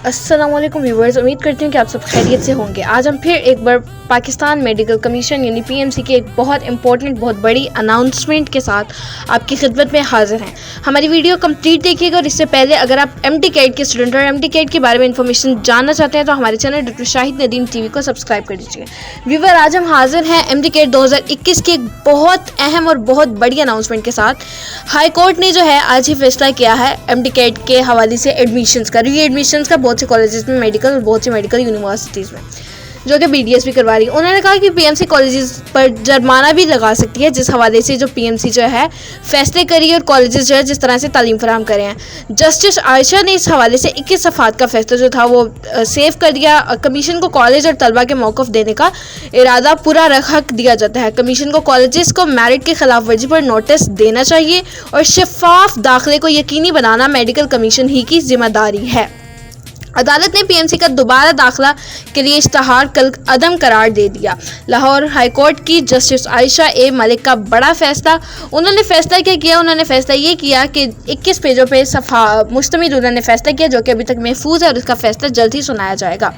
अस्सलामुअलैकुम व्यूवर्स, उम्मीद करती हूँ कि आप सब खैरियत से होंगे। आज हम फिर एक बार पाकिस्तान मेडिकल कमीशन यानी पीएमसी की एक बहुत इंपॉर्टेंट, बहुत बड़ी अनाउंसमेंट के साथ आपकी खिदमत में हाजिर हैं। हमारी वीडियो कंप्लीट देखिएगा और इससे पहले अगर आप एमडी कैट के स्टूडेंट और एमडी कैट के बारे में इंफॉर्मेशन जानना चाहते हैं तो हमारे channel doctor Shahid Nadeem TV को सब्सक्राइब कर दीजिए। व्यूवर, आज हम हाजिर हैं एमडी कैट 2021 की एक बहुत अहम और बहुत बड़ी अनाउंसमेंट के साथ। हाई कोर्ट ने जो है आज ही फैसला किया है एमडी कैट के हवाले से एडमिशन्स का, री एडमिशन्स का बहुत से कॉलेजेस में मेडिकल और बहुत सी मेडिकल यूनिवर्सिटीज़ में जो कि बीडीएस भी करवा रही है। उन्होंने कहा कि पीएमसी कॉलेजेस पर जुर्माना भी लगा सकती है जिस हवाले से जो पीएमसी जो है फैसले करी और कॉलेजेस जो है जिस तरह से तालीम फराहम करे हैं। जस्टिस आयशा ने इस हवाले से 21 सफ़ात का फैसला जो था वो सेव कर दिया। कमीशन को कॉलेज और तलबा के मौक़िफ़ देने का इरादा पूरा हक दिया जाता है। कमीशन को कॉलेजेस को मेरिट की खिलाफ वर्जी पर नोटिस देना चाहिए और शफाफ दाखिले को यकीनी बनाना मेडिकल कमीशन ही की जिम्मेदारी है। अदालत ने पीएमसी का दोबारा दाखिला के लिए इश्तहार कल अदम करार दे दिया। लाहौर हाई कोर्ट की जस्टिस आयशा ए मलिक का बड़ा फैसला। उन्होंने फैसला क्या किया? उन्होंने फैसला ये किया कि 21 पेजों पे मुश्तमिल उन्होंने फैसला किया जो कि अभी तक महफूज है और उसका फैसला जल्द ही सुनाया जाएगा।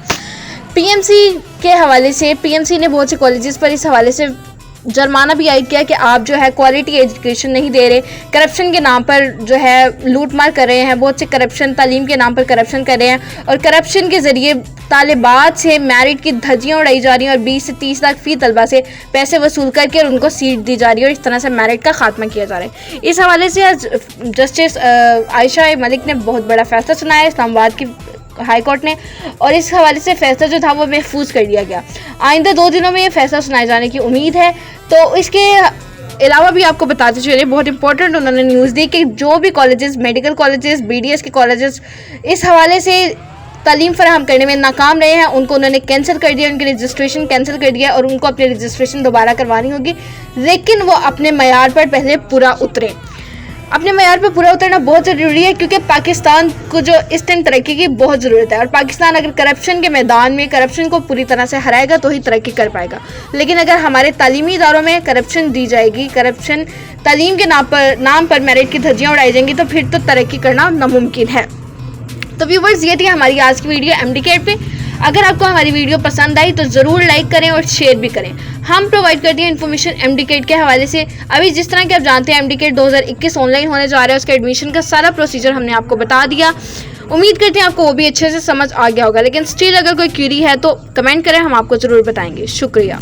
पीएमसी के हवाले से पीएमसी ने बहुत से कॉलेजेस पर इस हवाले से जुर्माना भी आयद किया कि आप जो है क्वालिटी एजुकेशन नहीं दे रहे, करप्शन के नाम पर जो है लूट मार कर रहे हैं, बहुत से करप्शन तालीम के नाम पर करप्शन कर रहे हैं और करप्शन के ज़रिए तालिबात से मेरिट की धज्जियाँ उड़ाई जा रही हैं और 20 से 30 लाख फ़ी तलबा से पैसे वसूल करके और उनको सीट दी जा रही है और इस तरह से मेरिट का खात्मा किया जा रहा है। इस हवाले से आज जस्टिस आयशा मलिक ने बहुत बड़ा फैसला सुनाया इस्लामाबाद की हाई कोर्ट ने और इस हवाले से फैसला जो था वो महफूज कर दिया गया। आइंदा 2 दिनों में ये फैसला सुनाए जाने की उम्मीद है। तो इसके अलावा भी आपको बताते चलिए, बहुत इंपॉर्टेंट उन्होंने न्यूज़ दी कि जो भी कॉलेजेस, मेडिकल कॉलेजेस, बीडीएस के कॉलेजेस इस हवाले से तालीम फराहम करने में नाकाम रहे हैं उनको उन्होंने कैंसिल कर दिया, उनकी रजिस्ट्रेशन कैंसिल कर दिया और उनको अपनी रजिस्ट्रेशन दोबारा करवानी होगी, लेकिन वो अपने मयार पर पहले पूरा उतरें। अपने मयार पर पूरा उतरना बहुत ज़रूरी है क्योंकि पाकिस्तान को जो इस टाइम तरक्की की बहुत ज़रूरत है और पाकिस्तान अगर करप्शन के मैदान में करप्शन को पूरी तरह से हराएगा तो ही तरक्की कर पाएगा। लेकिन अगर हमारे तालीमी इदारों में करप्शन दी जाएगी, करप्शन तालीम के नाम पर मेरिट की धज्जियाँ उड़ाई जाएंगी तो फिर तो तरक्की करना नामुमकिन है। तो व्यूवर्स, ये थी हमारी आज की वीडियो एमडी कैट पे। अगर आपको हमारी वीडियो पसंद आई तो ज़रूर लाइक करें और शेयर भी करें। हम प्रोवाइड करते हैं इन्फॉर्मेशन एमडी कैट के हवाले से। अभी जिस तरह के आप जानते हैं एमडी कैट 2021 ऑनलाइन होने जा रहा है, उसके एडमिशन का सारा प्रोसीजर हमने आपको बता दिया। उम्मीद करते हैं आपको वो भी अच्छे से समझ आ गया होगा, लेकिन स्टिल अगर कोई क्वेरी है तो कमेंट करें, हम आपको ज़रूर बताएंगे। शुक्रिया।